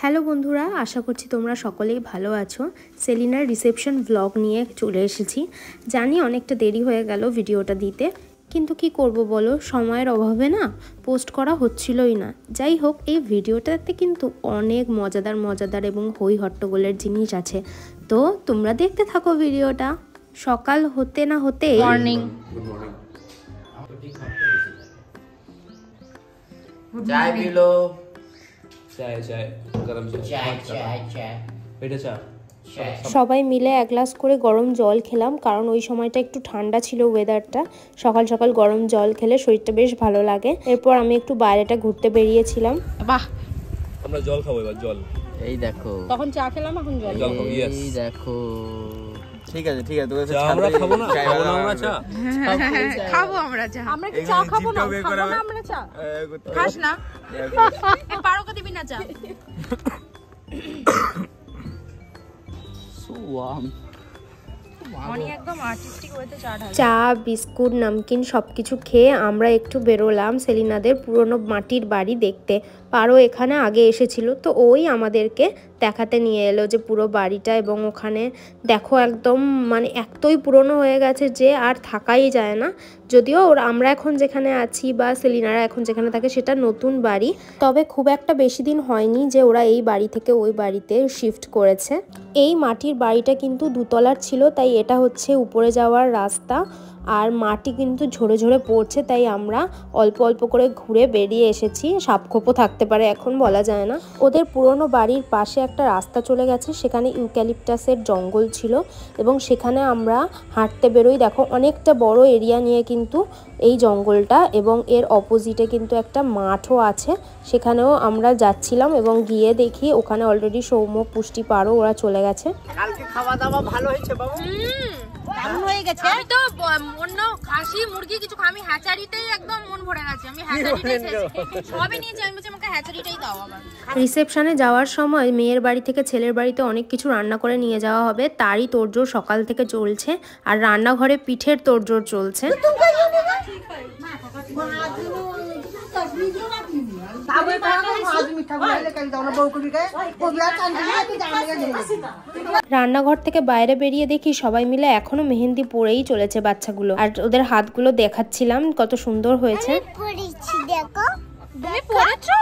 Hello বন্ধুরা, আশা করছি তোমরা সকলেই ভালো আছো। সেলিনার রিসেপশন ব্লগ নিয়ে চলে এসেছি। জানি অনেকটা দেরি হয়ে গেল ভিডিওটা দিতে, কিন্তু কি করব বলো, সময়ের অভাবে না পোস্ট করা হচ্ছিলই না। যাই হোক, এই ভিডিওটাতে কিন্তু অনেক মজাদার এবং হই হট্টগোলের জিনিস আছে, তো তোমরা দেখতে থাকো ভিডিওটা। সকাল হতে না হতে মর্নিং चाय पी लो। चाय चाय गरम चाय चाय चाय बेटा चाय সবাই মিলে এক গ্লাস করে গরম জল খেলাম, কারণ ওই সময়টা একটু ঠান্ডা ছিল ওয়েদারটা। সকাল সকাল গরম জল খেলে শরীরটা বেশ ভালো লাগে। এরপর আমি একটু বাইরেটা ঘুরতে বেরিয়েছিলাম। বাহ, আমরা জল খাবো এবার। জল এই দেখো, তখন চা খেলাম, এখন জল। জল খাবো। यस এই দেখো, ঠিক আছে ঠিক আছে, তোকে চা আমরা খাবো না, খাবো না আমরা চা। খাবো আমরা চা। আমরা কি চা খাবো না? খাবো না আমরা চা। খাস না? পারোকে দিবি না চা? মনি একদম আর্টিস্টিক ওয়েতে চা ঢালে। চা, বিস্কুট, নামকিন সবকিছু খেয়ে আমরা একটু বেরোলাম সেলিনাদের পুরনো মাটির বাড়ি দেখতে। পারো এখানে আগে এসেছিল, তো ওই আমাদেরকে দেখাতে নিয়ে এলো যে পুরো বাড়িটা, এবং ওখানে দেখো একদম মানে এতই পুরনো হয়ে গেছে যে আর থাকাই যায় না। যদিও আমরা এখন যেখানে আছি বা সেলিনারা এখন যেখানে থাকে সেটা নতুন বাড়ি, তবে খুব একটা বেশি দিন হয়নি যে ওরা এই বাড়ি থেকে ওই বাড়িতে শিফট করেছে। এই মাটির বাড়িটা কিন্তু দুতলার ছিল, তাই এটা হচ্ছে উপরে যাওয়ার রাস্তা। আর মাটি কিন্তু ঝরে ঝরে পড়ছে, তাই আমরা অল্প অল্প করে ঘুরে বেরিয়ে এসেছি। সাপখোপও থাকতে পারে, এখন বলা যায় না। ওদের পুরনো বাড়ির পাশে একটা রাস্তা চলে গেছে, সেখানে ইউক্যালিপটাসের জঙ্গল ছিল এবং সেখানে আমরা হাঁটতে বেরোই। দেখো অনেকটা বড় এরিয়া নিয়ে কিন্তু এই জঙ্গলটা, এবং এর অপোজিটে কিন্তু একটা মাঠও আছে, সেখানেও আমরা যাচ্ছিলাম এবং গিয়ে দেখি ওখানে অলরেডি সৌম্য, পুষ্টি, পারো ওরা চলে গেছে। কালকে খাওয়া দাওয়া ভালো হয়েছে বাবু, দারুণ হয়ে গেছে। আমি তো অন্য খাসি মুরগি কিছু আমি হ্যাচারিতেই একদম মন ভরে গেছে। আমি হ্যাচারিতেই সবই নিয়েছি। আমি বলছি আমাকে হ্যাচারিটাই দাও। আবার রিসেপশনে যাওয়ার সময় মেয়ের বাড়ি থেকে ছেলের বাড়িতে অনেক কিছু রান্না করে নিয়ে যাওয়া হবে, তারই তোড়জোড় সকাল থেকে চলছে। আর রান্নাঘরে পিঠের তোড়জোড় চলছে। রান্নাঘর থেকে বাইরে বেরিয়ে দেখি সবাই মিলে এখনো মেহেন্দি পরেই চলেছে বাচ্চাগুলো, আর ওদের হাতগুলো দেখাচ্ছিলাম কত সুন্দর হয়েছে। তুমি পরেছো?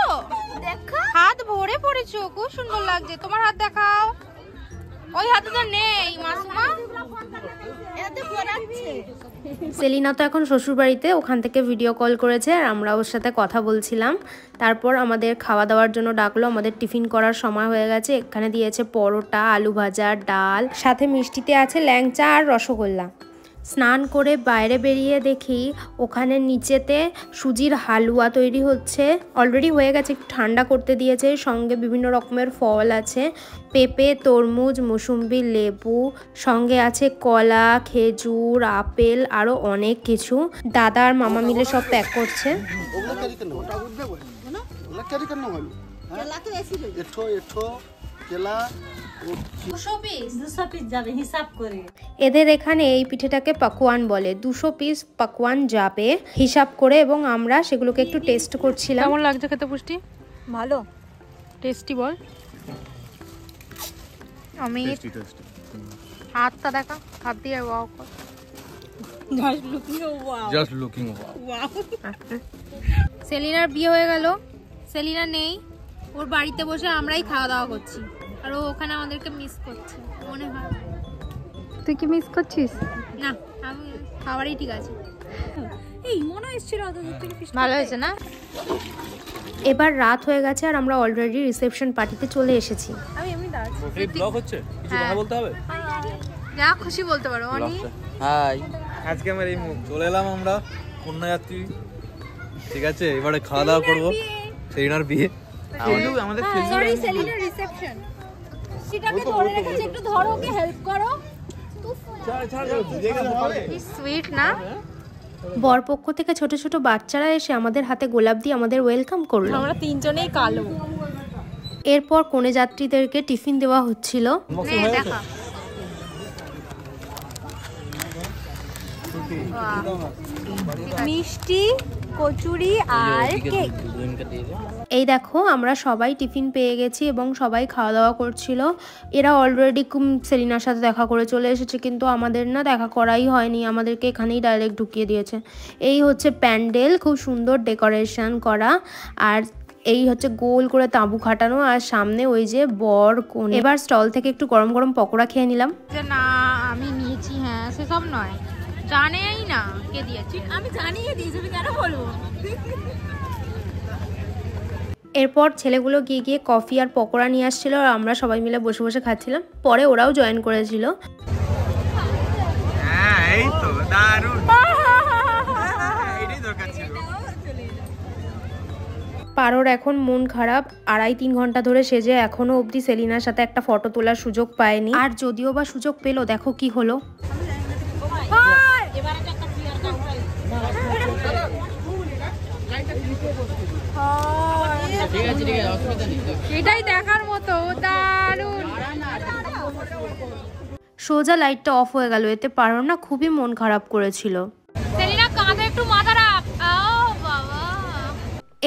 দেখো, হাত ভরে পরেছো, খুব সুন্দর লাগছে। তোমার হাত দেখাও। ওই হাতে তো নেই মাসুমা। সেলিনা তো এখন শ্বশুর বাড়িতে, ওখান থেকে ভিডিও কল করেছে আর আমরা ওর সাথে কথা বলছিলাম। তারপর আমাদের খাওয়া দাওয়ার জন্য ডাকলো। আমাদের টিফিন করার সময় হয়ে গেছে। এখানে দিয়েছে পরোটা, আলু ভাজা, ডাল, সাথে মিষ্টিতে আছে ল্যাংচা আর রসগোল্লা। স্নান করে বাইরে বেরিয়ে দেখি ওখানে নিচেতে সুজির হালুয়া তৈরি হচ্ছে। অলরেডি হয়ে গেছে, একটু ঠান্ডা করতে দিয়েছে। সঙ্গে বিভিন্ন রকমের ফল আছে, পেঁপে, তরমুজ, মুসুম্বি, লেবু, সঙ্গে আছে কলা, খেজুর, আপেল, আরও অনেক কিছু। দাদা আর মামা মিলে সব প্যাক করছে। এদের এখানে এই পিঠেটাকে পাকোয়ান বলে। 200 পিস পাকোয়ান যাবে হিসাব করে, এবং আমরা সেগুলোকে একটু টেস্ট করছিলাম। কেমন লাগছে খেতে পুষ্টি? ভালো, টেস্টি বল। আমি হাতটা দেখা, হাত দিয়ে ওয়াও কর। Just looking wow. সেলিনার বিয়ে হয়ে গেল, সেলিনা নেই, ওর বাড়িতে বসে আমরাই খাওয়া দাওয়া করছি, আর ও ওখানে আমাদেরকে মিস করছে মনে হয়। তুই কি মিস করছিস? না, আমি খাবারই ঠিক আছে। এই মনে হচ্ছিল ভালো হয়েছে না? এবার রাত হয়ে গেছে আর আমরা অলরেডি রিসেপশন পার্টিতে চলে এসেছি। আমি এমনি দাঁড়াচ্ছি। এই ব্লগ হচ্ছে, কিছু কথা বলতে হবে? যা খুশি বলতে পারো। অনি হাই, আজকে আমার এই মুখ চলে এলাম আমরা কন্যাযাত্রী, ঠিক আছে? এবারে খাওয়া দাওয়া করবো। সেলিনার বিয়ে, আমাদের সরি সেলিনার রিসেপশন। সেটাকে ধরে রেখেছে, একটু ধরো, ওকে হেল্প করো। সুইট না? বরপক্ষ থেকে ছোট ছোট বাচ্চারা এসে আমাদের হাতে গোলাপ দিয়ে আমাদের ওয়েলকাম করলো। আমরা তিনজনেই কালো। এরপর কনে যাত্রীদেরকে টিফিন দেওয়া হচ্ছিল। দেখা মিষ্টি, কচুরি আর কেক। এই দেখো আমরা সবাই টিফিন পেয়ে গেছি এবং সবাই খাওয়া দাওয়া করছিল। এরা অলরেডি সেলিনার সাথে দেখা করে চলে এসেছে, কিন্তু আমাদের না দেখা করাই হয়নি, আমাদেরকে এখানেই ডাইরেক্ট ঢুকিয়ে দিয়েছে। এই হচ্ছে প্যান্ডেল, খুব সুন্দর ডেকোরেশন করা, আর এই হচ্ছে গোল করে তাঁবু খাটানো, আর সামনে ওই যে বর কোণ। এবার স্টল থেকে একটু গরম গরম পকোড়া খেয়ে নিলাম। না আমি নিয়েছি, হ্যাঁ সেসব নয়, জানেই না কে দিয়েছি, আমি জানিয়ে দিয়েছি, কেন বলবো। এরপর ছেলেগুলো গিয়ে গিয়ে কফি আর পকোড়া নিয়ে আসছিল, আর আমরা সবাই মিলে বসে বসে খাচ্ছিলাম। পরে ওরাও জয়েন করেছিল। এই তো দারুণ, এটাই দরকার ছিল। পারোর এখন মন খারাপ, 2.5-3 ঘন্টা ধরে সেজে এখনো অবধি সেলিনার সাথে একটা ফটো তোলার সুযোগ পায়নি। আর যদিও বা সুযোগ পেলো, দেখো কি হলো। এটাই দেখার মতো দারুণ। সোজা লাইটটা অফ হয়ে গেল, এতে পারোর না খুবই মন খারাপ করেছিল। সেলিনা কাঁধে একটু মাথা রাখ। বাবা।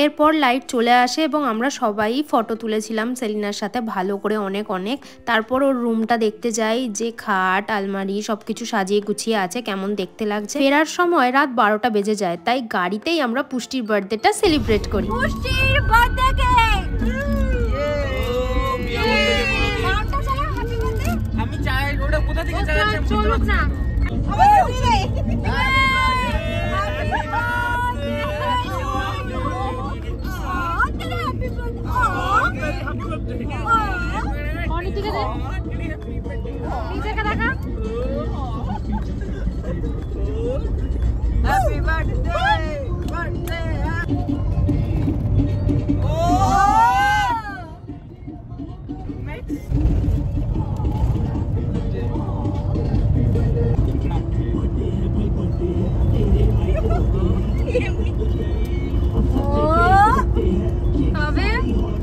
এরপর লাইট চলে আসে এবং আমরা সবাই ফটো তুলেছিলাম সেলিনার সাথে ভালো করে, অনেক অনেক। তারপর ওর রুমটা দেখতে যাই, যে খাট আলমারি সবকিছু সাজিয়ে গুছিয়ে আছে, কেমন দেখতে লাগছে। ফেরার সময় রাত 12টা বেজে যায়, তাই গাড়িতেই আমরা পুষ্টির বার্থডেটা সেলিব্রেট করি। পুষ্টির বার্থডে কেক। আমি চাই ওটা কোথা থেকে চালাচ্ছি চলুক না। অনিতিকে দে, নিজেকে দেখা। Happy birthday birthday.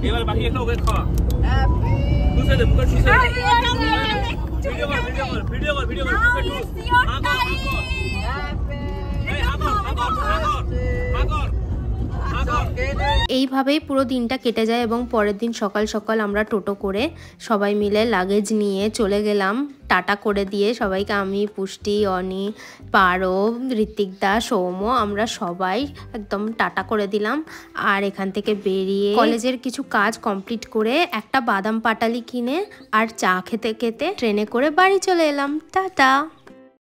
এবার বাকি একটা ওকে খাওয়া। বুঝে দে, মুখে শুষে দে। ভিডিও কর। এইভাবেই পুরো দিনটা কেটে যায় এবং পরের দিন সকাল সকাল আমরা টোটো করে সবাই মিলে লাগেজ নিয়ে চলে গেলাম। টাটা করে দিয়ে সবাইকে, আমি, পুষ্টি, অনি, পারো, ঋত্বিক দা, সৌম্য, আমরা সবাই একদম টাটা করে দিলাম। আর এখান থেকে বেরিয়ে কলেজের কিছু কাজ কমপ্লিট করে একটা বাদাম পাটালি কিনে আর চা খেতে খেতে ট্রেনে করে বাড়ি চলে এলাম। টাটা।